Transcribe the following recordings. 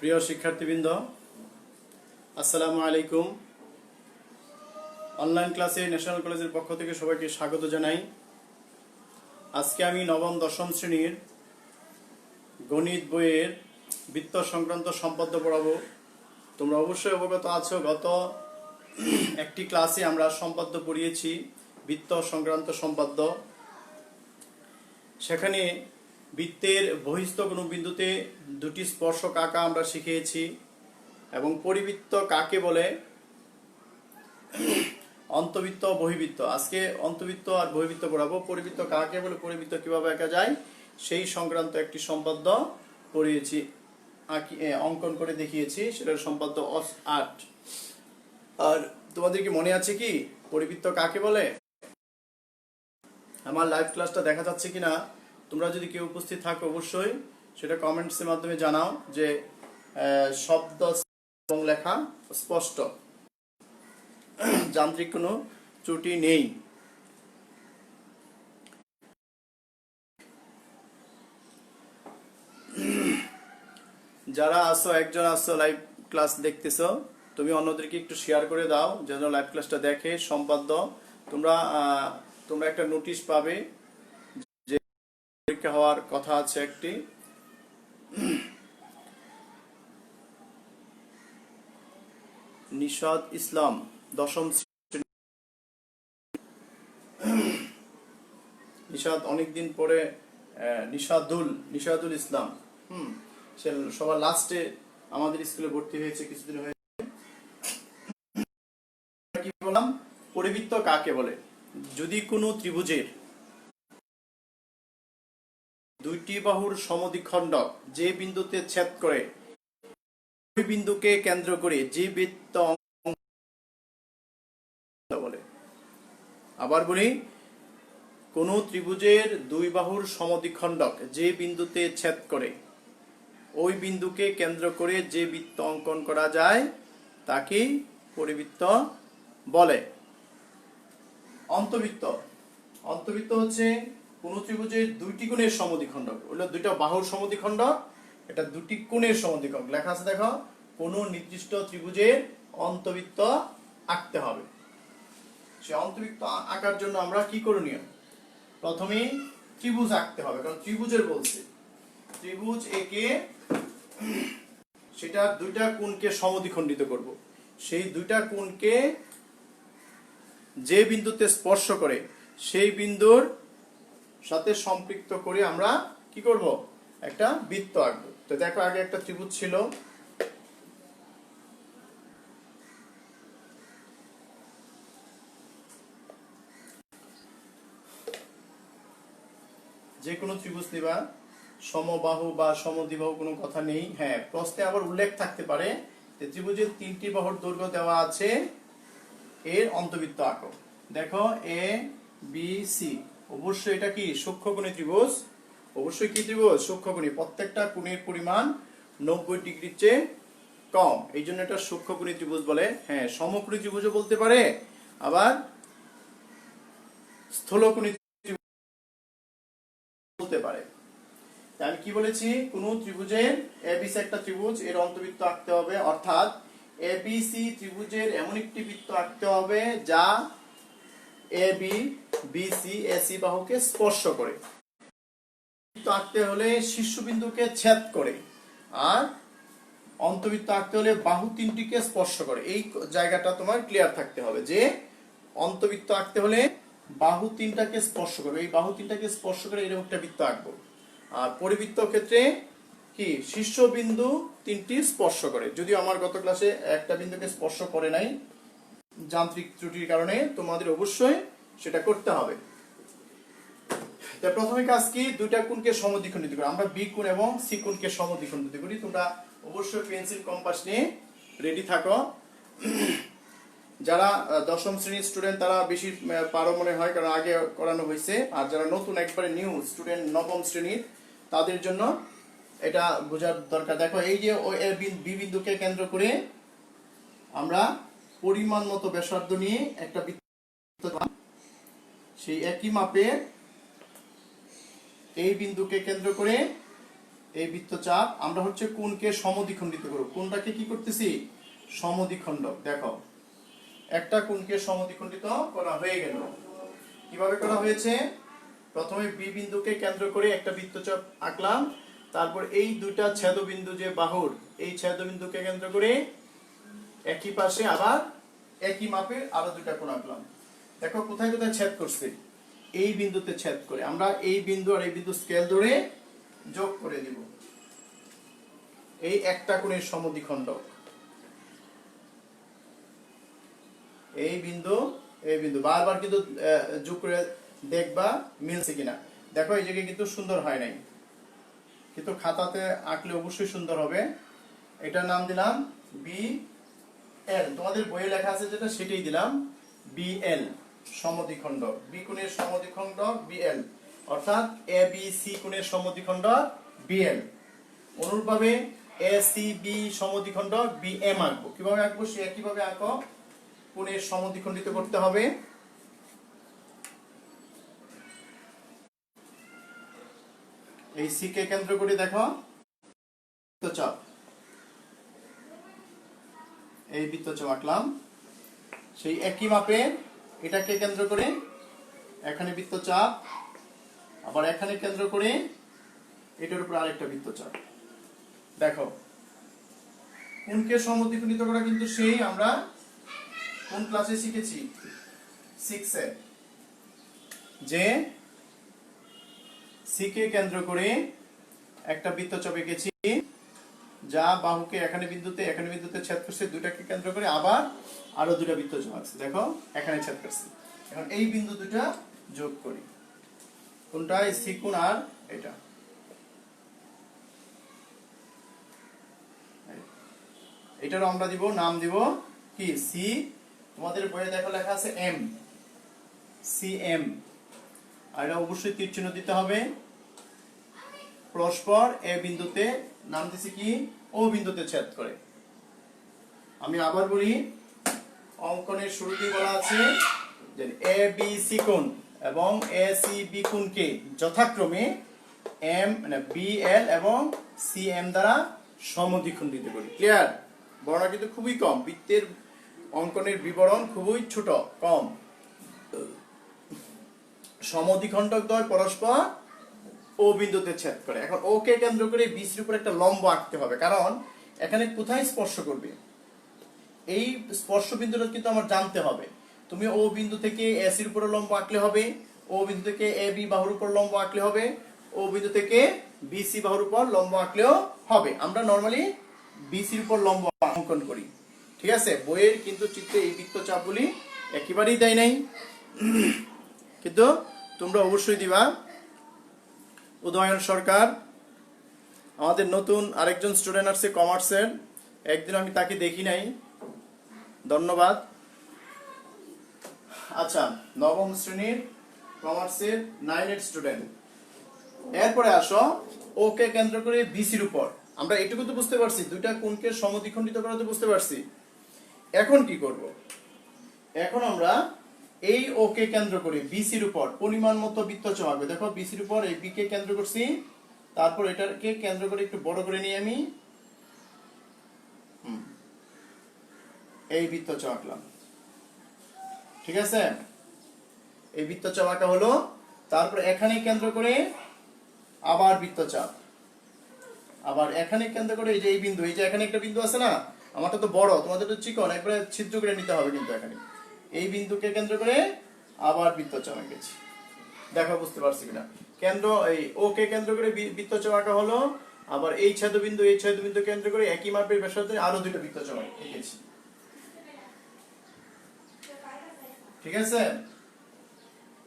প্রিয় শিক্ষার্থীবৃন্দ, আসসালামু আলাইকুম। অনলাইন ক্লাসে ন্যাশনাল কলেজের পক্ষ থেকে সবাইকে স্বাগত জানাই। আজকে আমি নবম দশম শ্রেণীর গণিত বইয়ের বৃত্ত সংক্রান্ত সম্পাদ্য পড়াবো। তোমরা অবশ্যই অবগত আছো, গত একটি ক্লাসে আমরা সম্পাদ্য পড়িয়েছি, বৃত্ত সংক্রান্ত সম্পাদ্য। সেখানে বৃত্তের বহিস্থ কোনো বিন্দুতে দুটি স্পর্শক আঁকা আমরা শিখিয়েছি এবং পরিবৃত্ত কাকে বলে, অন্তবৃত্ত বহিবৃত্ত। আজকে অন্তবৃত্ত আর বহিবৃত্ত পড়াবো। পরিবৃত্ত কাকে বলে, পরিবৃত্ত কিভাবে আঁকা যায় সেই সংক্রান্ত একটি সম্পাদ্য পড়িয়েছি, অঙ্কন করে দেখিয়েছি। সেটার সম্পাদ্য 8। আর তোমাদের কি মনে আছে কি পরিবৃত্ত কাকে বলে? আমার লাইভ ক্লাসটা দেখা যাচ্ছে কিনা? তোমরা যদি কেউ উপস্থিত থাকো অবশ্যই সেটা কমেন্টসের মাধ্যমে জানাও যে শব্দ এবং লেখা স্পষ্ট, যান্ত্রিক কোনো ত্রুটি নেই। যারা আসো, একজন আসো লাইভ ক্লাস দেখতেছো, তুমি অন্যদেরকে একটু শেয়ার করে দাও যেন লাইভ ক্লাসটা দেখে। সম্পাদ্য তোমরা একটা নোটিশ পাবে যে পরীক্ষা হওয়ার কথা আছে একটি। নিশাদ ইসলাম, দশম শ্রেণী। নিশাদ অনেকদিন পরে, নিশাদুল ইসলাম। সে সবার লাস্টে আমাদের স্কুলে ভর্তি হয়েছে, কিছুদিন হয়েছে। কি বললাম? পরিবৃত্ত কাকে বলে? যদি কোনো ত্রিভুজের দুইটি বাহুর সমদ্বিখণ্ডক যে বিন্দুতে ছেদ করে, ওই বিন্দুকে কেন্দ্র করে যে বৃত্ত বলে। আবার বলি, কোন ত্রিভুজের দুই বাহুর সমদ্বিখণ্ডক যে বিন্দুতে ছেদ করে, ওই বিন্দুকে কেন্দ্র করে যে বৃত্ত অঙ্কন করা যায় তাকে পরিবৃত্ত বলে। অন্তবৃত্ত হচ্ছে কোন ত্রিভুজের দুইটি কোণের সমদ্বিখণ্ডক, হলো দুইটা বাহুর সমদ্বিখণ্ডক, এটা দুটি কোণের সমদ্বিখণ্ডক। লেখা আছে দেখো, কোন নির্দিষ্ট ত্রিভুজের অন্তবৃত্ত আঁকতে হবে। সে অন্তবৃত্ত আঁকার জন্য আমরা কি করণীয়? প্রথমে ত্রিভুজ আঁকতে হবে, কারণ ত্রিভুজের বলছে ত্রিভুজ একে সেটা দুইটা কোণকে সমদ্বিখণ্ডিত করব। সেই দুইটা কোণকে যে বিন্দুতে স্পর্শ করে সেই বিন্দুর সাথে সম্পৃক্ত করে আমরা কি করব? একটা বৃত্ত আঁকবো। তো দেখো, আগে একটা ত্রিভুজ ছিল, যে কোনো ত্রিভুজ নিবা, সমবাহু বা সমদ্বিবাহু কোনো কথা নেই। হ্যাঁ, প্রশ্নে আবার উল্লেখ থাকতে পারে যে ত্রিভুজের তিনটি বাহুর দৈর্ঘ্য দেওয়া আছে, এর অন্তবৃত্ত আঁকো। দেখো, এ বি সি, অবশ্যই এটা কি সূক্ষ্মকোণী ত্রিভুজ। অবশ্যই কি ত্রিভুজ? সূক্ষ্মকোণী। প্রত্যেকটা কোণের পরিমাণ 90 ডিগ্রির চেয়ে কম, এই জন্য এটা সূক্ষ্মকোণী ত্রিভুজ বলে। হ্যাঁ, সমকোণী ত্রিভুজও বলতে পারে, আবার স্থূলকোণী বলতে পারে। আমি কি বলেছি? কোন ত্রিভুজের এবিসি একটা ত্রিভুজ, এর অন্তবৃত্ত আঁকতে হবে, অর্থাৎ এবিসি ত্রিভুজের এমন একটি বৃত্ত আঁকতে হবে যা এবি বিসি এসি বাহুকে স্পর্শ করে। বৃত্ত আঁকতে হলে শীর্ষবিন্দুকে ছেদ করে, আর অন্তবৃত্ত আঁকতে হলে বাহু তিনটিকে স্পর্শ করে। এই জায়গাটা তোমার ক্লিয়ার থাকতে হবে যে অন্তবৃত্ত আঁকতে হলে বাহু তিনটাকে স্পর্শ করবে, এই বাহু তিনটাকে স্পর্শ করে এরকম একটা বৃত্ত আঁকবো। আর পরিবৃত্ত ক্ষেত্রে কি শীর্ষবিন্দু তিনটি স্পর্শ করে, যদিও আমার গত ক্লাসে একটা বিন্দুকে স্পর্শ করে নাই যান্ত্রিক ত্রুটির কারণে, তোমাদের অবশ্যই সেটা করতে হবে। প্রথমে কাজ কি? দুইটা কোণকে সমদ্বিখণ্ডিত করি। আমরা বি কোণ এবং সি কোণকে সমদ্বিখণ্ডিত করি। তোমরা অবশ্যই পেন্সিল কম্পাস নিয়ে রেডি থাকো। যারা দশম শ্রেণীর স্টুডেন্ট তারা বেশি পারো মনে হয়, কারণ আগে করানো হয়েছে। আর যারা নতুন একবারে নিউ স্টুডেন্ট নবম শ্রেণীর, তাদের জন্য এটা বোঝার দরকার। দেখো, এই যে বি বিন্দুকে কেন্দ্র করে আমরা পরিমাণ মতো ব্যাসার্ধ নিয়ে একটা বৃত্ত, সেই একই মাপে এই বিন্দুকে কেন্দ্র করে এই বৃত্তচাপ আমরা হচ্ছে কোণকে সমদ্বিখণ্ডিত করব। কোণটাকে কি করতেছি? সমদ্বিখণ্ডক। দেখো একটা কোণকে সমদ্বিখণ্ডিত করা হয়ে গেল। কিভাবে করা হয়েছে? প্রথমে বি বিন্দুকে কেন্দ্র করে একটা বৃত্তচাপ আঁকলাম, তারপর এই দুইটা ছেদবিন্দু যে বাহুর, এই ছেদবিন্দুকে কেন্দ্র করে একই পাশে আবার একই মাপের আরো দুইটা কোণ আঁকলাম। দেখো কোথায় কোথায় ছেদ করছে, এই বিন্দুতে ছেদ করে আমরা এই বিন্দু আর এই বিন্দু স্কেল ধরে যোগ করে দিব। এই একটা কোণের সমদ্বিখণ্ডক। এই বিন্দু এই বিন্দু বারবার কিন্তু যোগ করে দেখবা মিলছে কিনা। দেখো এই জায়গায় কিন্তু সুন্দর হয় নাই, কিন্তু খাতাতে আঁকলে অবশ্যই সুন্দর হবে। এটার নাম দিলাম বি এল, তোমাদের বইয়ে লেখা আছে যেটা সেটাই দিলাম বি এল, সমদ্বিখণ্ডক। বি কোণের সমদ্বিখণ্ডক বি এল, অর্থাৎ এ বি সি কোণের সমদ্বিখণ্ডক বি এল। অনুরূপভাবে এ সি বি সমদ্বিখণ্ডক বি এম আঁকবো। কিভাবে আঁকবো? সে একইভাবে আঁকো। কোণের সমদ্বিখণ্ডিত করতে হবে। এই সি কে কেন্দ্র করে দেখো বৃত্তচাপ, এই বৃত্তচাপ আঁকলাম। সেই একই মাপে এটাকে কেন্দ্র করে এখানে বৃত্তচাপ, আবার এখানে কেন্দ্র করে এটার উপর আরেকটা বৃত্তচাপ। দেখো কোণকে সমদ্বিখণ্ডিত করা কিন্তু সেই আমরা কোন ক্লাসে শিখেছি? 6 এ, যে সি কে কেন্দ্র করে একটা বৃত্তচাপ এঁকেছি যা বাহুকে এখানে বিন্দুতে ছেদ করছে, দুটাকে কেন্দ্র করে আবার আরো দুটা বৃত্তচাপ আছে। দেখো এখানে ছেদ করছে। এখন এই বিন্দু দুটা যোগ করি। কোনটা? সি কোণ আর এটা। এটারও আমরা দিব নাম দিব কি? সি। তোমাদের বইয়ে দেখো লেখা আছে এম, সি এম। আর এটা অবশ্যই তীর চিহ্ন দিতে হবে। পরস্পর এ বিন্দুতে নাম দিছি কি? ও বিন্দুতে ছেদ করে। আমি আবার বলি, অঙ্কনের শুরুতেই বলা আছে যে এ বি সি কোণ এবং এ সি বি কোণকে যথাক্রমে এম মানে বি এল এবং সি এম দ্বারা সমদ্বিখণ্ডিত করি। ক্লিয়ার? বর্ণনা কিন্তু খুবই কম, বৃত্তের অঙ্কনের বিবরণ খুবই ছোট, কম। সমদ্বিখণ্ডক দ্বয় পরস্পর ও বিন্দুতে ছেদ করে। এখন ও কে কেন্দ্র করে বিসির উপর একটা লম্ব আঁকতে হবে, কারণ এখানে কোথায় স্পর্শ করবে এই স্পর্শ বিন্দুটা কিন্তু আমার জানতে হবে। তুমি ও বিন্দু থেকে এসির উপর লম্ব আঁকলে হবে, ও বিন্দু থেকে এ বি বাহুর উপর লম্ব আঁকলে হবে, ও বিন্দু থেকে বিসি বাহুর উপর লম্ব আঁকলেও হবে। আমরা নরমালি বিসির উপর লম্ব অঙ্কন করি, ঠিক আছে? বইয়ের কিন্তু চিত্রে এই বৃত্তচাপগুলি একেবারেই দেয় নাই, কিন্তু তোমরা অবশ্যই দিবা। উদয়ন সরকার, আমাদের নতুন আরেকজন স্টুডেন্ট আসছে কমার্সের, একদিন আমি তাকে দেখি নাই, ধন্যবাদ। আচ্ছা, নবম শ্রেণীর কমার্সের 9 এর স্টুডেন্ট। এরপরে আসো ওকে কেন্দ্র করে বিসির উপর। আমরা এটুকু তো বুঝতে পারছি, দুইটা কোণকে সমদ্বিখণ্ডিত করা তো বুঝতে পারছি। এখন কি করব? এখন আমরা এই ওকে কেন্দ্র করে বিসির উপর পরিমাণ মতো বৃত্তচাপ আঁকবো। দেখো বিসির উপর এই বি কে কেন্দ্র করছি, তারপর এটাকে কেন্দ্র করে একটু বড় করে নিয়ে আমি এই বৃত্তচাপ আঁকলাম, ঠিক আছে? এই বৃত্তচাপ আঁকা হলো। তারপর এখানে কেন্দ্র করে আবার বৃত্তচাপ, আবার এখানে কেন্দ্র করে এই যে এই বিন্দু, এই যে এখানে একটা বিন্দু আছে না, আমারটা তো বড়, তোমাদের তো চিকন, একবারে ছিদ্র করে নিতে হবে। কিন্তু এখানে এই বিন্দুকে কেন্দ্র করে আবার বৃত্তচাপ এঁকেছি। দেখো বুঝতে পারছি কিনা? কেন্দ্র এই ওকে কেন্দ্র করে বৃত্তচাপ আঁকা হলো, আবার এই ছেদবিন্দু কেন্দ্র করে একই মাপের ব্যাসার্ধে আরো দুটো বৃত্তচাপ এঁকেছি, ঠিক আছে?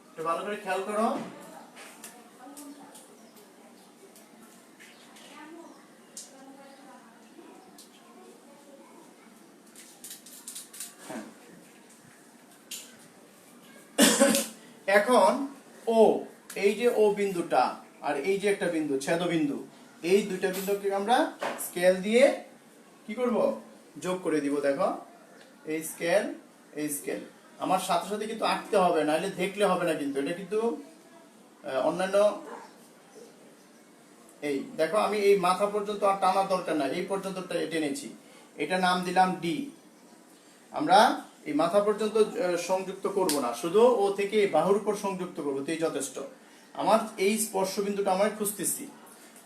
একটু ভালো করে খেয়াল করো। এখন ও, এই যে ও বিন্দুটা আর এই যে একটা বিন্দু ছেদবিন্দু, এই দুইটা বিন্দুকে আমরা স্কেল দিয়ে কি করব? যোগ করে দিব। দেখো এই স্কেল, এই স্কেল আমার সাথে সাথে কিন্তু আঁকতে হবে, নাহলে দেখলে হবে না। কিন্তু এটা কিন্তু অন্যান্য এই দেখো আমি এই মাথা পর্যন্ত আর টানার দরকার নাই, এই পর্যন্ত টেনেছি, এটা নাম দিলাম ডি। আমরা এই মাথা পর্যন্ত সংযুক্ত করব না, শুধু ও থেকে এই বাহুর উপর সংযুক্ত করবো, তো এই যথেষ্ট। আমার এই স্পর্শ বিন্দুটা আমরা খুঁজতেছি,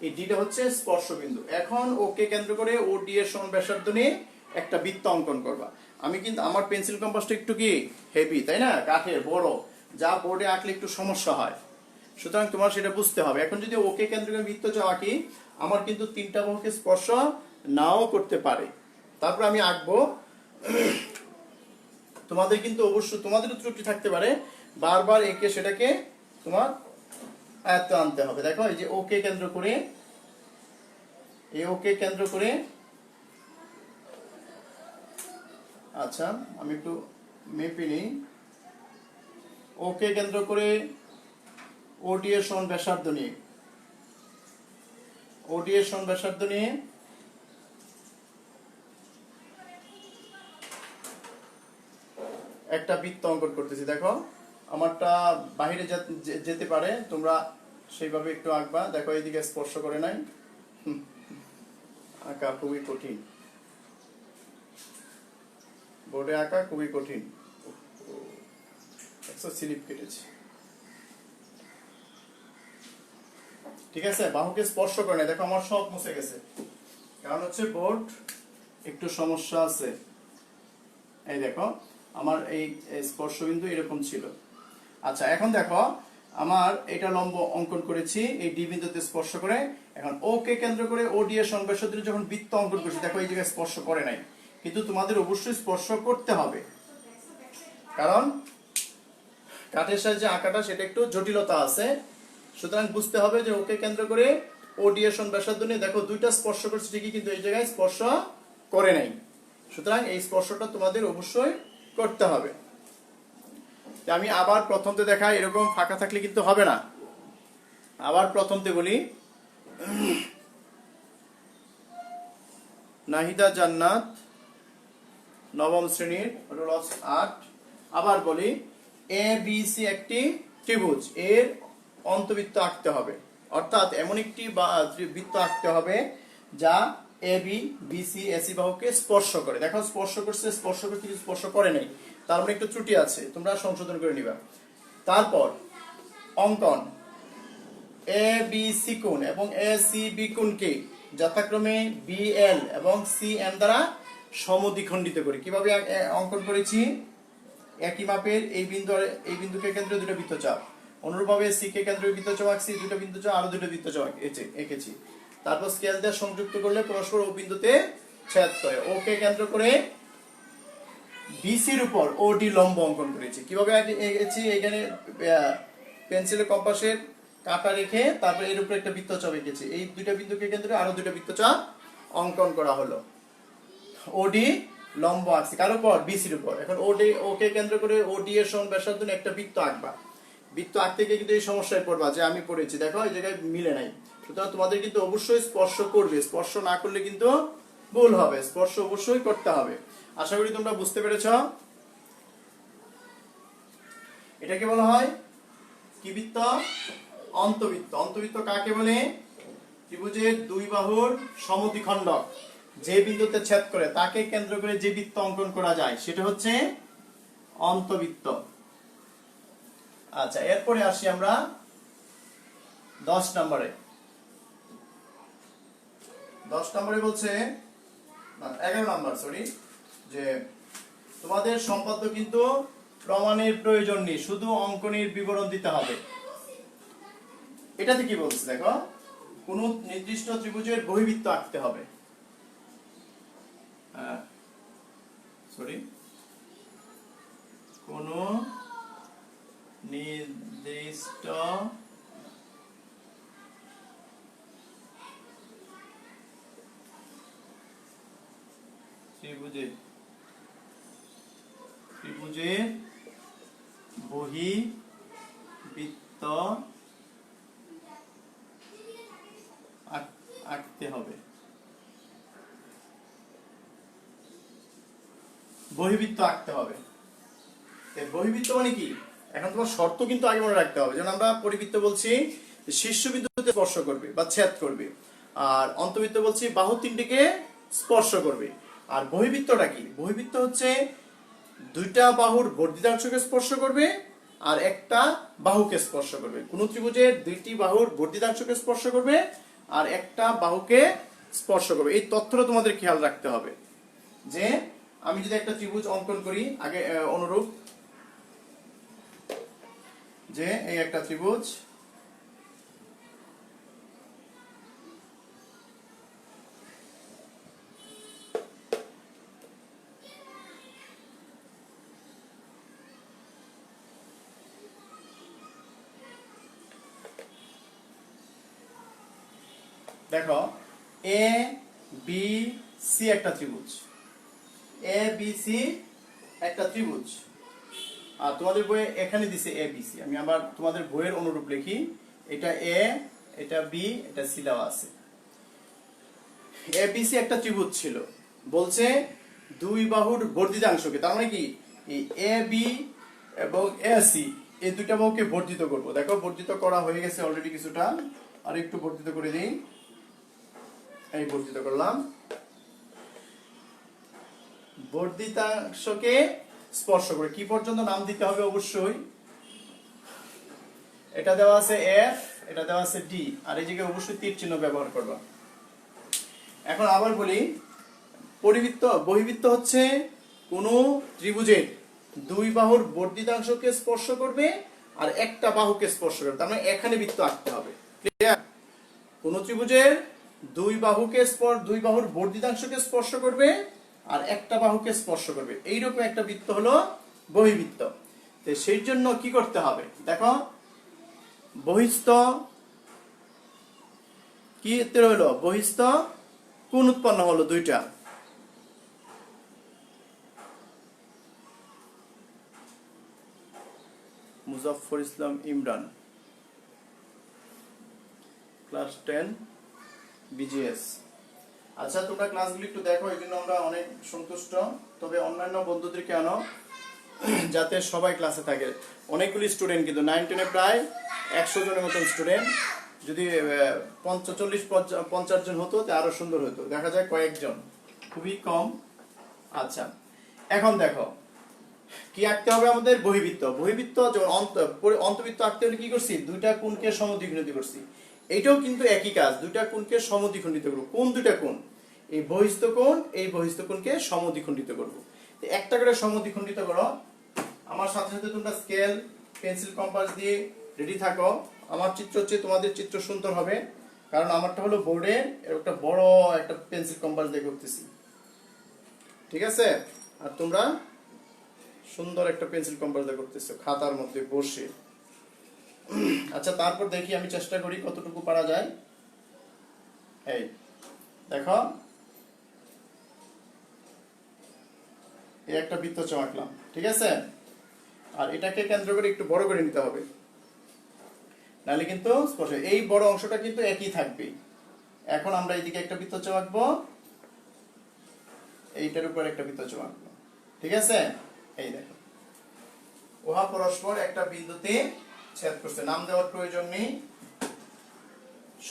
এই ডিটা হচ্ছে স্পর্শ বিন্দু। এখন ওকে কেন্দ্র করে ও ডি এর সমান ব্যাসার্ধ নিয়ে একটা বৃত্ত অঙ্কন করবা। আমি কিন্তু আমার পেন্সিল কম্পাসটা একটু কি হেভি, তাই না, কাঠের বড়, যা বোর্ডে আঁকলে একটু সমস্যা হয়, সুতরাং তোমার সেটা বুঝতে হবে। এখন যদি ওকে কেন্দ্র করে বৃত্ত চাও আঁকি, আমার কিন্তু তিনটা বাহুকে স্পর্শ নাও করতে পারে। তারপর আমি আঁকবো, তোমাদের কিন্তু অবশ্যই তোমাদেরও ত্রুটি থাকতে পারে, বারবার এঁকে সেটাকে তোমার আয়ত্তে আনতে হবে। দেখো এই যে ওকে কেন্দ্র করে, এই ওকে কেন্দ্র করে, আচ্ছা আমি একটু মেপে নিই, ওকে কেন্দ্র করে ওডি এর সমান ব্যাসার্ধ নিয়ে, ওডি এর সমান ব্যাসার্ধ নিয়ে একটা বৃত্ত অঙ্কন করতেছি। দেখো আমারটা বাহিরে যেতে পারে, তোমরা সেইভাবে একটু আঁকবা। দেখো এইদিকে স্পর্শ করে নাই, আঁকা খুবই কঠিন, বোর্ডে আঁকা খুবই কঠিন, স্লিপ কেটেছে। ঠিক আছে, বাহুকে স্পর্শ করে নাই, দেখো আমার সব মুছে গেছে, কারণ হচ্ছে বোর্ড একটু সমস্যা আছে। এই দেখো আমার এই স্পর্শ বিন্দু এরকম ছিল। আচ্ছা এখন দেখো আমার এটা লম্ব অঙ্কন করেছি এই ডি বিন্দুতে স্পর্শ করে। এখন ওকে কেন্দ্র করে ও ডি এর সমান ব্যাসার্ধ যখন বৃত্ত অঙ্কন করছি, দেখো এই জায়গায় স্পর্শ করে নাই, কিন্তু তোমাদের অবশ্যই স্পর্শ করতে হবে, কারণ কাঠের সাহায্যে আঁকাটা সেটা একটু জটিলতা আছে। সুতরাং বুঝতে হবে যে ওকে কেন্দ্র করে ও ডি এর সমান ব্যাসার্ধ নিয়ে দেখো দুইটা স্পর্শ করছে ঠিকই, কিন্তু এই জায়গায় স্পর্শ করে নাই, সুতরাং এই স্পর্শটা তোমাদের অবশ্যই করতে হবে। আমি আবার প্রথমতে দেখাই, এরকম ফাঁকা থাকলে কিন্তু হবে না। আবার প্রথমতে বলি, নাহিদা জান্নাত নবম শ্রেণীর রোল 8। আবার বলি, এ বি সি একটি ত্রিভুজ, এর অন্তবৃত্ত আঁকতে হবে, অর্থাৎ এমন একটি বৃত্ত আঁকতে হবে যা A B B C AC বাহুকে স্পর্শ করে। দেখো স্পর্শ করছে, স্পর্শ করতে কিছু স্পর্শ করে নাই, তার মানে একটু ত্রুটি আছে, তোমরা সংশোধন করে নিবা। তারপর অঙ্কন, এ বি সি কোণ এবং এ সি বি কোণকে যথাক্রমে বি এল এবং সি এম দ্বারা সমদ্বিখণ্ডিত করি। কিভাবে অঙ্কন করেছি, একই মাপের এই বিন্দুকে কেন্দ্রে দুটো বৃত্তচাপ, অনুরূপভাবে সি কে কেন্দ্রে বৃত্তচাপ আঁকছি, দুটো বৃত্তচাপ আরো দুটো বৃত্তচাপ এঁকেছি। তারপর স্কেল দিয়ে সংযুক্ত করলে পরস্পর ও বিন্দুতে ছেদ করে। ওকে কেন্দ্র করে বিসির উপর ওডি লম্ব অঙ্কন করেছি। কিভাবে এঁকেছি, এখানে পেন্সিলের কম্পাসের কাটা রেখে তারপর এর উপর একটা বৃত্তচাপ এঁকেছি, এই দুইটা বিন্দুকে কেন্দ্রে আরো দুটো বৃত্তচাপ অঙ্কন করা হলো। ওডি লম্ব আঁকছি কার উপর, বিসির উপর। এখন ওডি ওকে কেন্দ্র করে ওডি এর সমান ব্যাসার্ধ নিয়ে একটা বৃত্ত আঁকবা। বৃত্ত আঁকতে গিয়ে কিন্তু এই সমস্যায় পড়বা যে আমি পড়েছি, দেখো এই জায়গায় মিলে নাই। সুতরাং তোমাদের কিন্তু অবশ্যই স্পর্শ করবে, স্পর্শ না করলে কিন্তু ভুল হবে, স্পর্শ অবশ্যই করতে হবে। আশা করি তোমরা বুঝতে পেরেছ। এটাকে বলা হয় কি বৃত্ত, অন্তবৃত্ত। অন্তবৃত্ত কাকে বলে, ত্রিভুজের দুই বাহুর সমদ্বিখণ্ডক যে বিন্দুতে ছেদ করে তাকে কেন্দ্র করে যে বৃত্ত অঙ্কন করা যায় সেটা হচ্ছে অন্তবৃত্ত। আচ্ছা এরপরে আসি আমরা 10 নম্বরে। 10 নম্বরে বলছে, 11 নম্বর সরি, যে তোমাদের সম্পাদ্য কিন্তু প্রমাণের প্রয়োজন নেই, শুধু অঙ্কনের বিবরণ দিতে হবে। এটাতে কি বলছে দেখো, কোন নির্দিষ্ট ত্রিভুজের বহির্বৃত্ত আঁকতে হবে। সরি, কোন নির্দিষ্ট ত্রিভুজের বহির্বৃত্ত আঁকতে হবে। বহির্বৃত্ত আঁকতে হবে, বহির্বৃত্ত মানে কি, এখন তোমার শর্ত কিন্তু আগে মনে রাখতে হবে। যেমন আমরা পরিবৃত্ত বলছি, শীর্ষবিন্দু বিন্দুতে স্পর্শ করবে বা ছেদ করবে। আর অন্তবৃত্ত বলছি বাহু তিনটিকে স্পর্শ করবে। আর বহিবৃত্তটা কি? বহিবৃত্ত হচ্ছে দুইটা বাহুর বর্ধিতাংশকে স্পর্শ করবে আর একটা বাহুকে স্পর্শ করবে। কোন ত্রিভুজের দুইটি বাহুর বর্ধিতাংশকে স্পর্শ করবে আর একটা বাহুকে স্পর্শ করবে। এই তথ্যটা তোমাদের খেয়াল রাখতে হবে যে আমি যদি একটা ত্রিভুজ অঙ্কন করি আগে অনুরূপ, যে এই একটা ত্রিভুজ, দেখো এ বি সি একটা ত্রিভুজ, এ বি সি একটা ত্রিভুজ। আর তোমাদের বইয়ে এখানে দিছে এ বি সি, আমি আবার তোমাদের বইয়ের অনুরূপ লিখি। এটা এ, এটা বি, এটা সি দেওয়া আছে। এ বি সি একটা ত্রিভুজ ছিল, বলছে দুই বাহুর বর্ধিতাংশকে, তার মানে কি এই এ বি এবং এ সি এই দুইটা বাহুকে বর্ধিত করব। দেখো বর্ধিত করা হয়ে গেছে অলরেডি কিছুটা, আর একটু বর্ধিত করে দিই। এই বর্ধিত করলাম। বর্ধিতাংশকে স্পর্শ করে কি পর্যন্ত নাম দিতে হবে অবশ্যই। এটা দেওয়া আছে এফ, এটা দেওয়া আছে ডি, আর এই জায়গায় অবশ্যই তীর চিহ্ন ব্যবহার করবা। এখন আবার বলি, পরিবৃত্ত বহিবৃত্ত হচ্ছে কোন ত্রিভুজের দুই বাহুর বর্ধিতাংশকে স্পর্শ করবে আর একটা বাহুকে স্পর্শ করবে, তার মানে এখানে বৃত্ত আঁকতে হবে। ক্লিয়ার? কোন ত্রিভুজের দুই বাহুর বর্ধিতাংশকে স্পর্শ করবে আর একটা বাহুকে স্পর্শ করবে, এইরকম একটা বৃত্ত হলো বহিবৃত্ত। তো সেই জন্য কি করতে হবে দেখো, বহিস্থ কি হলো, বহিস্থ কোণ উৎপন্ন হলো দুইটা। মুজাফফর ইসলাম ইমরান, ক্লাস 10 বিজিএস। আচ্ছা তোমরা ক্লাসগুলো একটু দেখো, এই জন্য আমরা অনেক সন্তুষ্ট। তবে অন্যান্য বন্ধুদেরকে আনো যাতে সবাই ক্লাসে থাকে। অনেকগুলি স্টুডেন্ট, কিন্তু 9 10-এ প্রায় 100 জনের মতন স্টুডেন্ট। যদি 40-50 জন হতো তা আরো সুন্দর হতো, দেখা যায় কয়েকজন, খুবই কম। আচ্ছা এখন দেখো কি আঁকতে হবে আমাদের, বহিবৃত্ত। বহিবৃত্ত যখন অন্তবৃত্ত আঁকতে হলে কি করছি, দুইটা কোণকে সমদ্বিখণ্ডিত করছি। এইটাও কিন্তু একই কাজ, দুইটা কোণকে সমদ্বিখণ্ডিত করব। কোন দুইটা কোণ? এই বহিস্থ কোণ, এই বহিস্থ কোণকে সমদ্বিখণ্ডিত করব। একটা করে সমদ্বিখণ্ডিত করো। আমার সাথে সাথে তোমরা স্কেল পেন্সিল কম্পাস দিয়ে রেডি থাকো। আমার চিত্র হচ্ছে তোমাদের চিত্র সুন্দর হবে, কারণ আমারটা হলো বোর্ডে একটা বড় একটা পেন্সিল কম্পাস দিয়ে করতেছি, ঠিক আছে? আর তোমরা সুন্দর একটা পেন্সিল কম্পাস দিয়ে করতেছো খাতার মধ্যে বসে। আচ্ছা তারপর দেখি, আমি চেষ্টা করি কতটুকু পারা যায়। এই দেখো এই একটা বৃত্ত আঁকলাম, ঠিক আছে? আর এটাকে কেন্দ্র করে একটু বড় করে নিতে হবে, নাহলে কিন্তু স্পষ্ট। এই বড় অংশটা কিন্তু একই থাকবে। এখন আমরা এইদিকে একটা বৃত্ত আঁকবো, এইটার উপর একটা বৃত্ত আঁকবো, ঠিক আছে? এই দেখো উহা পরস্পর একটা বিন্দুতে ছেদ করছে, নাম দেওয়ার প্রয়োজন নেই,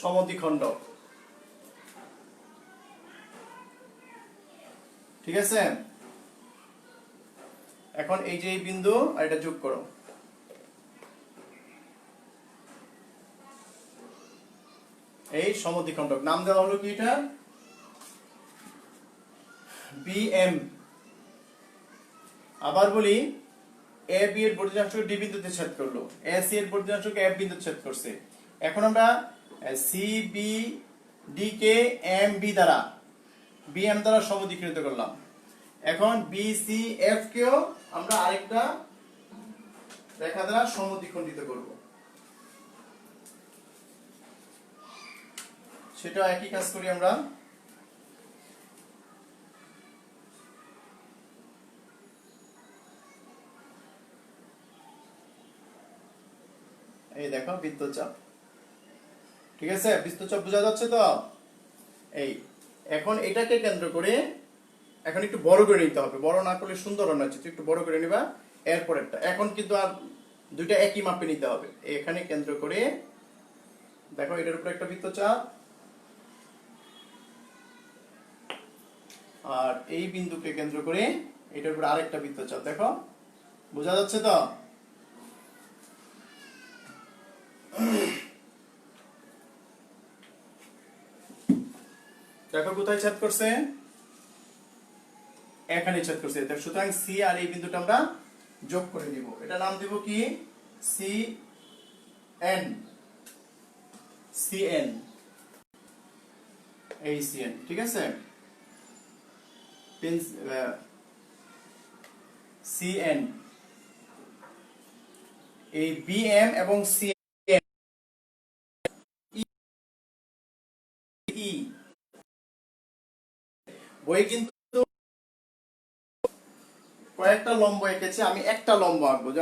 সমদ্বিখণ্ডক, ঠিক আছে? এখন এই যে এই বিন্দু আর এটা যোগ করো, এই সমদ্বিখণ্ডক, নাম দেওয়া হলো কি এটা, বিএম। আবার বলি, এ বি এর বর্ধিতাংশকে ডি বিন্দুতে ছেদ করলো, এ সি এর বর্ধিতাংশকে এফ বিন্দুতে ছেদ করছে। এখন আমরা সি বি ডি কে এম বি দ্বারা, বিএম দ্বারা সমদ্বিখণ্ডিত করলাম। এখন বি সি এফ কেও আমরা আরেকটা রেখা দ্বারা সমদ্বিখণ্ডিত করব, সেটা একই কাজ করি আমরা। এই দেখো বৃত্তচাপ, ঠিক আছে? বৃত্তচাপ বোঝা যাচ্ছে তো? এই এখন এটাকে কেন্দ্র করে এখন একটু বড় করে নিতে হবে, বড় না করলে সুন্দর হয় না চিত্র, একটু বড় করে নিবা। এরপর একটা, এখন কিন্তু আর দুইটা একই মাপে নিতে হবে। এখানে কেন্দ্র করে দেখো এটার উপরে একটা বৃত্তচাপ, আর এই বিন্দুকে কেন্দ্র করে এটার উপরে আরেকটা বৃত্তচাপ। দেখো বোঝা যাচ্ছে তো? দেখো কোথায় ছেদ করছে, এখানে ছেদ করছে। সুতরাং সি আর এই বিন্দুটা আমরা যোগ করে দিব। এটা নাম দিব কি? C N. সি এন, এই সি এন, ঠিক আছে? সি এন, এই বি এম এবং সি এন ই। বই কিন্তু কয়েকটা লম্ব এঁকেছে, আমি একটা লম্ব আঁকবো। যে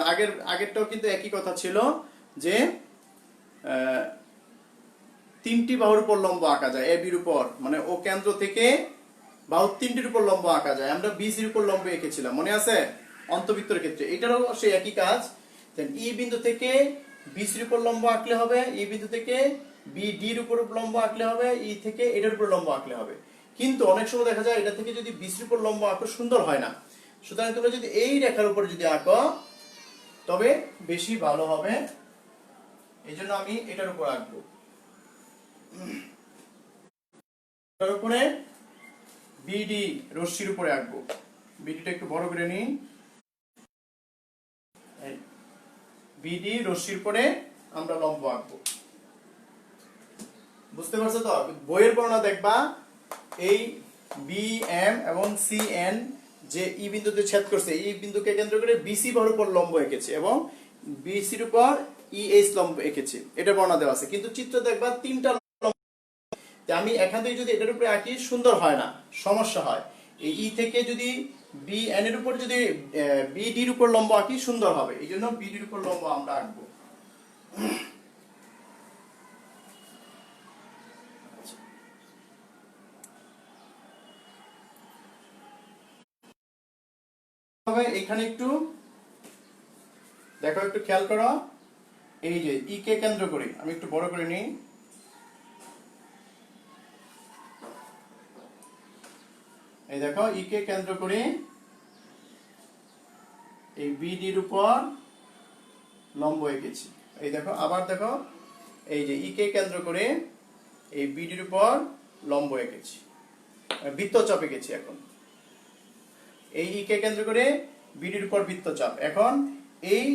আগেরটাও কিন্তু একই কথা ছিল যে তিনটি বাহুর উপর লম্ব আঁকা যায়, এ বির উপর, মানে ও কেন্দ্র থেকে বাহু তিনটির উপর লম্ব আঁকা যায়। আমরা বিসির উপর লম্ব এঁকেছিলাম, মনে আছে? অন্তবৃত্তের ক্ষেত্রে এটারও সেই একই কাজ। ই বিন্দু থেকে বিসির উপর লম্ব আঁকলে হবে, ই বিন্দু থেকে বি ডির উপর লম্ব আঁকলে হবে, ই থেকে এটার উপর লম্ব আঁকলে হবে। কিন্তু অনেক সময় দেখা যায় এটা থেকে যদি বিসির উপর লম্ব আঁকো সুন্দর হয় না। সুতরাং তোমরা যদি এই রেখার উপর যদি আঁকো তবে বেশি ভালো হবে। এই জন্য আমি এটার উপর আঁকবো। এটার উপরে বিডি রশ্মির উপরে আঁকবো। বিডিটা একটু বড় করে নিই। বিডি রশ্মির উপরে আমরা লম্ব আঁকবো। বুঝতে পারছো তো? বইয়ের বর্ণনা দেখবা এই বি এম এবং সি এন যে ই বিন্দুতে ছেদ করছে, এই বিন্দুকে কেন্দ্র করে বিসি বাহুর উপর লম্ব এঁকেছে এবং বিসির উপর ইএইচ লম্ব এঁকেছে। এটা বর্ণনা দেওয়া আছে, কিন্তু চিত্র দেখবা তিনটা লম্ব। আমি এখান থেকে যদি এটার উপরে আঁকি সুন্দর হয় না, সমস্যা হয়। এই ই থেকে যদি বি এন এর উপর যদি বি ডির উপর লম্ব আঁকি সুন্দর হবে। এই জন্য বি ডির উপর লম্ব আমরা আঁকবো। এখানে একটু দেখো, একটু খেয়াল করো। এই যে ই কে কেন্দ্র করে আমি একটু বড় করে নিই। এই দেখো ই কে কেন্দ্র করে এই বিডির উপর লম্ব এঁকেছি। এই দেখো আবার দেখো, এই যে ই কে কেন্দ্র করে এই বিডির উপর লম্ব এঁকেছি, বৃত্তচাপ এঁকেছি। এখন এই ই কে কেন্দ্র করে বিডির উপর বৃত্তচাপ। এখন এই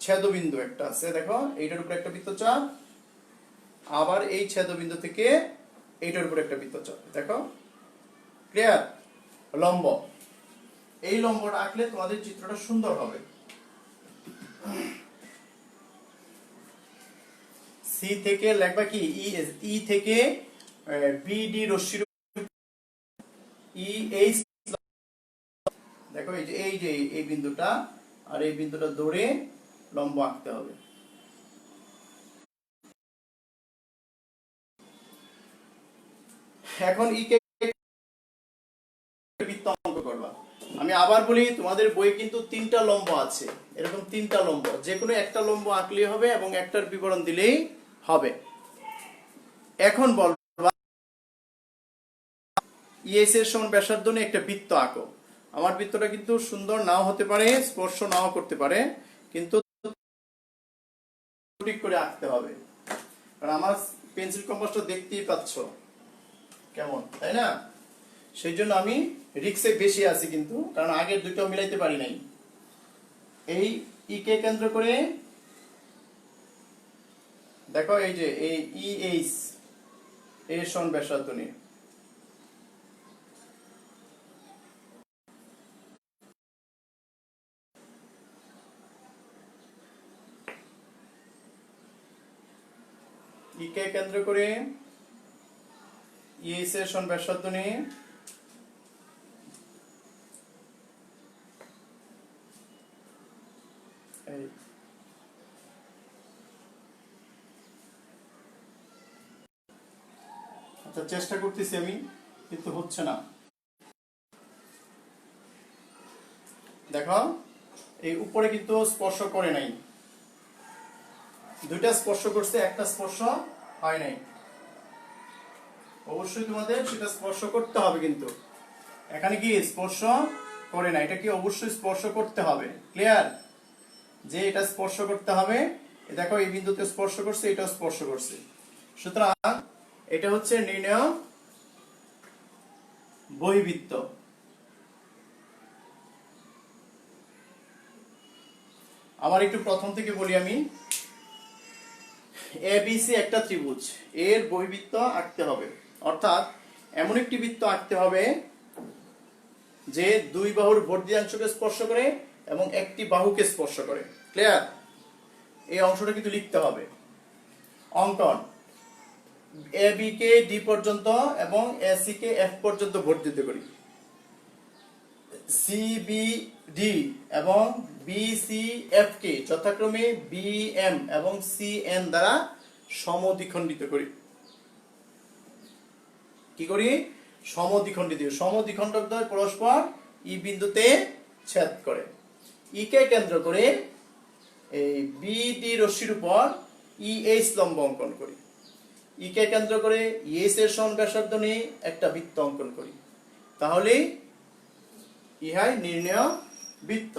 ছেদবিন্দু একটা আছে, দেখো এইটার উপর একটা বৃত্তচাপ, আবার এই ছেদবিন্দু থেকে এইটার উপর একটা বৃত্তচাপ। দেখো ক্লিয়ার? লম্ব, এই লম্বটা আঁকলে তোমাদের চিত্রটা সুন্দর হবে। সি থেকে লেখবা কি? ই থেকে বিডি রশ্মির ই এইচ। দেখো এই যে এই বিন্দুটা আর এই বিন্দুটা ধরে লম্ব আঁকতে হবে। এখন ই কে বৃত্ত অঙ্কন করবা। আমি আবার বলি, তোমাদের বই কিন্তু তিনটা লম্ব আছে, এরকম তিনটা লম্ব, যে কোনো একটা লম্ব আঁকলেই হবে এবং একটার বিবরণ দিলেই হবে। এখন বলবা ইএস এর সমান ব্যাসার্ধ নিয়ে একটা বৃত্ত আঁকো। আমার বৃত্তটা কিন্তু সুন্দর নাও হতে পারে, স্পর্শ নাও করতে পারে, কিন্তু ঠিক করে আঁকতে হবে। কারণ আমার পেন্সিল কম্পাসটা দেখতেই পাচ্ছ কেমন, তাই না? সেই জন্য আমি রিক্সে বেশি আছি কিন্তু, কারণ আগের দুইটাও মিলাইতে পারি নাই। এই ই কে কেন্দ্র করে দেখো এই যে এই ইএইচ এর সমান ব্যাসার্ধ নিয়ে ই কে কেন্দ্র করে ইএইচ এর সমান ব্যাসার্ধ নিয়ে আচ্ছা চেষ্টা করতেছি আমি, কিন্তু হচ্ছে না। দেখো এই উপরে কিন্তু স্পর্শ করে নাই, দুইটা স্পর্শ করছে, একটা স্পর্শ হয় নাই। অবশ্যই তোমাদের সেটা স্পর্শ করতে হবে, কিন্তু এখানে কি স্পর্শ করে না, এটা কি অবশ্যই স্পর্শ করতে হবে। ক্লিয়ার, যে এটা স্পর্শ করতে হবে। দেখো এই বিন্দুতে স্পর্শ করছে, এটাও স্পর্শ করছে, সুতরাং এটা হচ্ছে নির্ণয় বহির্বৃত্ত। আবার একটু প্রথম থেকে বলি আমি। এবিসি একটা ত্রিভুজ, এর বহির্বৃত্ত আঁকতে হবে, অর্থাৎ এমন একটি বৃত্ত আঁকতে হবে যে দুই বাহুর বর্ধিতাংশকে স্পর্শ করে এবং একটি বাহুকে স্পর্শ করে। ক্লিয়ার, এই অংশটা কিন্তু লিখতে হবে। অঙ্কন, এ বি কে ডি পর্যন্ত এবং এসি কে এফ পর্যন্ত বর্ধিত করি। সি বি ডি এবং বি সি এফ কে যথাক্রমে বি এম এবং সি এন দ্বারা সমদ্বিখণ্ডিত করি। কি করি? সমদ্বিখণ্ডিত। সমদ্বিখণ্ডক দ্বয় পরস্পর ই বিন্দুতে ছেদ করে। ই কে কেন্দ্র করে এই বি ডি রশ্মির উপর ই এইচ লম্ব অঙ্কন করি। ই কে কেন্দ্র করে এইচ এর সমান ব্যাসার্ধ নিয়ে একটা বৃত্ত অঙ্কন করি। তাহলে ইহাই নির্ণয় বৃত্ত,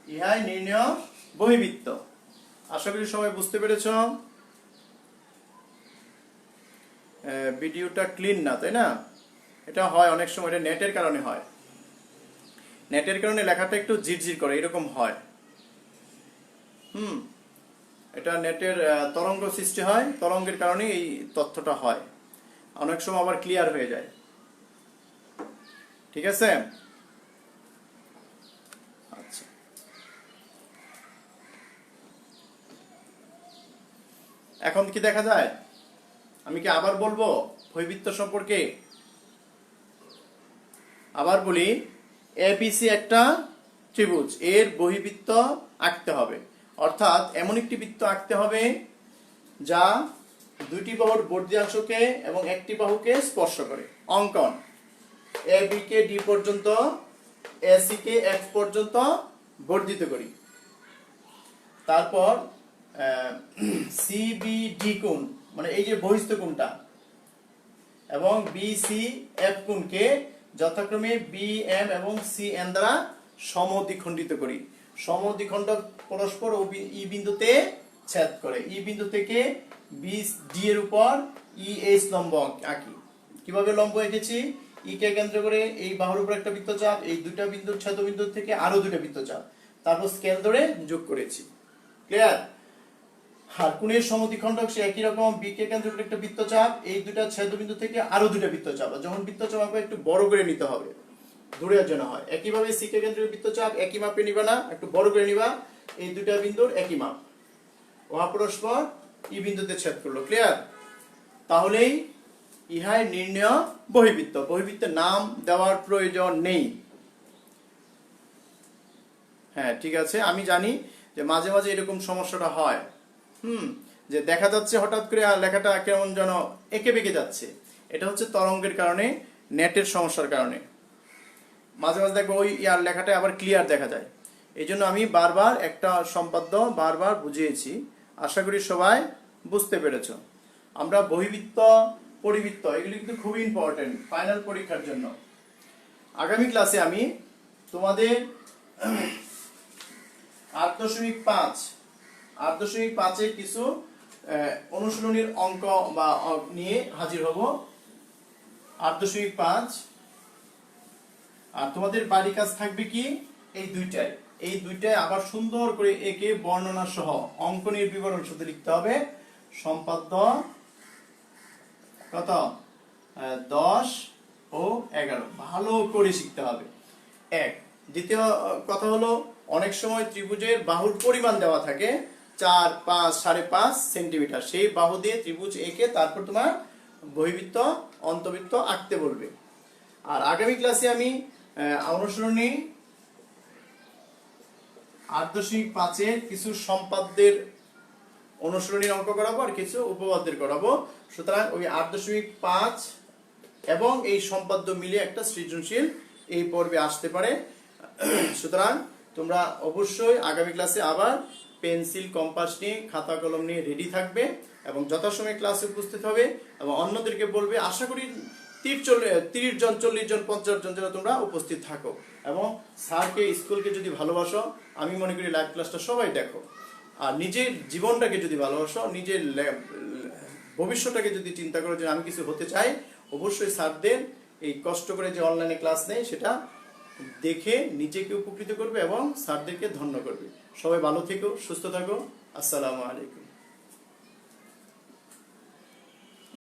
ইহাই নির্ণয় বহির্বৃত্ত। আশা করি সবাই বুঝতে পেরেছ। ভিডিওটা ক্লিন না, তাই না? এটা হয় অনেক সময়, এটা নেটের কারণে হয়। নেটের কারণে লেখাটা একটু জিরজির করে, এরকম হয়। এটা নেটের তরঙ্গ সৃষ্টি হয়, তরঙ্গের কারণে এই তথ্যটা হয়। অনেক সময় আবার ক্লিয়ার হয়ে যায়। ঠিক আছে? আচ্ছা, এখন কি দেখা যায়? আমি কি আবার বলবো বহির্বৃত্ত সম্পর্কে? আবার বলি, এবিসি একটা ত্রিভুজ, এর বহির্বৃত্ত আঁকতে হবে, অর্থাৎ এমন একটি বৃত্ত আঁকতে হবে যা দুইটি বাহুর বর্ধিতাংশকে এবং একটি বাহুকে স্পর্শ করে। অঙ্কন, এ বি কে ডি পর্যন্ত, এসি কে এফ পর্যন্ত বর্ধিত করি। তারপর সি বি ডি কোণ, মানে এই যে বহিস্থ কোণটা, এবং বি সি এফ কোণকে যথাক্রমে বি এম এবং সি এন দ্বারা সমদ্বিখণ্ডিত করি। সমদ্বিখণ্ডক পরস্পর ই বিন্দুতে ছেদ করে। ই বিন্দু থেকে বি ডি এর উপর ই এইচ লম্ব আঁকি। কিভাবে লম্ব এঁকেছি? ই কে কেন্দ্র করে এই বাহুর উপর একটা বৃত্তচাপ, এই দুইটা বিন্দুর ছেদবিন্দু থেকে আরো দুটো বৃত্তচাপ, তারপর স্কেল ধরে যোগ করেছি। ক্লিয়ার? আর কোণের সমদ্বিখণ্ডক সে একই রকম, বি কে কেন্দ্র করে একটা বৃত্তচাপ, এই দুইটা ছেদবিন্দু থেকে আরো দুটো বৃত্তচাপ। যখন বৃত্তচাপ আঁকবে একটু বড় করে নিতে হবে, দূরে যেন হয়। একইভাবে সি কে কেন্দ্রের বৃত্তচাপ একই মাপে নিবা না, একটু বড় করে নিবা। এই দুইটা বিন্দুর একই মাপ, উহা পরস্পর ই বিন্দুতে ছেদ করলো। ক্লিয়ার? তাহলেই ইহাই নির্ণয় বহির্বৃত্ত। বহির্বৃত্তের নাম দেওয়ার প্রয়োজন নেই। হ্যাঁ, ঠিক আছে। আমি জানি যে মাঝে মাঝে এরকম সমস্যাটা হয়, যে দেখা যাচ্ছে হঠাৎ করে লেখাটা কেমন যেন এঁকে বেঁকে যাচ্ছে। এটা হচ্ছে তরঙ্গের কারণে, নেটের সমস্যার কারণে। মাঝে মাঝে দেখবো ওই ইয়ার লেখাটা আবার ক্লিয়ার দেখা যায়। এই জন্য আমি বারবার একটা সম্পাদ্য বারবার বুঝিয়েছি। আশা করি সবাই বুঝতে পেরেছ। আমরা বহির্বৃত্ত, পরিবৃত্ত এগুলি কিন্তু খুবই ইম্পর্টেন্ট ফাইনাল পরীক্ষার জন্য। আগামী ক্লাসে আমি তোমাদের 8.5 কিছু অনুশীলনীর অঙ্ক বা নিয়ে হাজির হব। 8.5 আর তোমাদের বাড়ি কাজ থাকবে কি এই দুইটায় আবার সুন্দর করে একে বর্ণনা সহ অঙ্কনের বিবরণ সাথে লিখতে হবে। সম্পাদ্য কত 10 ও 11 ভালো করে শিখতে হবে। দ্বিতীয় কথা হলো, অনেক সময় ত্রিভুজের বাহুর পরিমাণ দেওয়া থাকে 4, 5, 5.5 সেন্টিমিটার। সেই বাহু দিয়ে ত্রিভুজ এঁকে তারপর তোমার বহির্বৃত্ত, অন্তবৃত্ত আঁকতে বলবে। আর আগামী ক্লাসে আমি অনুশীলনী 8.5 কিছু সম্পাদ্যের অনুশীলনীর অঙ্ক করাবো আর কিছু উপপাদ্যের করাবো। সুতরাং ওই 8.5 এবং এই সম্পাদ্য মিলে একটা সৃজনশীল এই পর্বে আসতে পারে। সুতরাং তোমরা অবশ্যই আগামী ক্লাসে আবার পেন্সিল কম্পাস নিয়ে খাতা কলম নিয়ে রেডি থাকবে এবং যথাসময়ে ক্লাসে উপস্থিত হবে এবং অন্যদেরকে বলবে। আশা করি 30 জন 40 জন 50 জন যেন তোমরা উপস্থিত থাকো এবং স্যারকে স্কুলকে যদি ভালোবাসো, আমি মনে করি লাইভ ক্লাসটা সবাই দেখো। আর নিজের জীবনটাকে যদি ভালোবাসো, নিজের ভবিষ্যৎটাকে যদি চিন্তা করো যে আমি কিছু হতে চাই, অবশ্যই স্যারদের এই কষ্ট করে যে অনলাইনে ক্লাস নেই সেটা দেখে নিজেকে উপকৃত করবে এবং স্যারদেরকে ধন্য করবে। সবাই ভালো থেকো, সুস্থ থাকো। আসসালামু আলাইকুম।